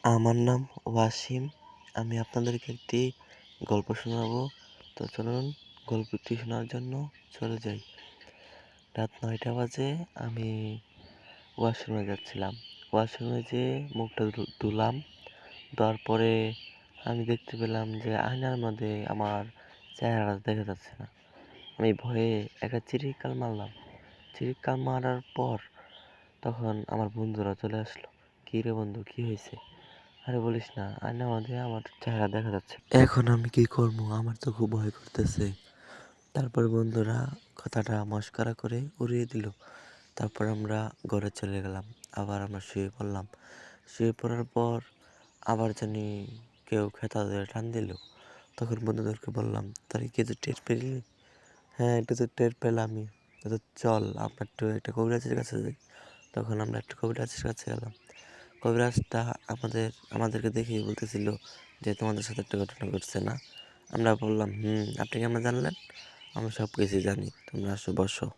আমার নাম ওয়াসিম। আমি আপনাদেরকে একটি গল্প শোনাবো। তো চলুন গল্পটি শোনার জন্য চলে যাই। রাত ৯টা বাজে আমি ওয়াশরুমে যাচ্ছিলাম। ওয়াশরুমে যেয়ে মুখটা ধুলাম। ধোয়ার পরে আমি দেখতে পেলাম যে আয়নার মধ্যে আমার চেহারাটা দেখা যাচ্ছে না। আমি ভয়ে একটা চিৎকার মারলাম। চিৎকার মারার পর তখন আমার বন্ধুরা চলে আসলো। "কী রে বন্ধু, কী হয়েছে?" "আরে বলিস না, আয়নার মধ্যে আমার চেহারা দেখা যাচ্ছে। এখন আমি কি করবো? আমার তো খুব ভয় করতেছে।" তারপর বন্ধুরা কথাটা মশকরা করে উড়িয়ে দিল। তারপর আমরা ঘরে চলে গেলাম। আবার আমরা শুয়ে পড়লাম। শুয়ে পড়ার পর আবার জানি কেউ খেতা ধরে টান দিল। তখন বন্ধুদেরকে বললাম, "তোরা কিছু টের পেলি?" "হ্যাঁ, একটু তো টের পেলামই।" "তো চল আমরা একটু একটা কবিরাজের কাছে যাই।" তখন আমরা একটা কবিরাজের কাছে গেলাম। কবিরাজটা আমাদেরকে দেখেই বলতেছিল যে, "তোমাদের সাথে একটা ঘটনা ঘটছে না?" আমরা বললাম, "হুম, আপনি কেমনে জানলেন?" "আমরা সব কিছুই জানি, তোমরা আসো, বসো।"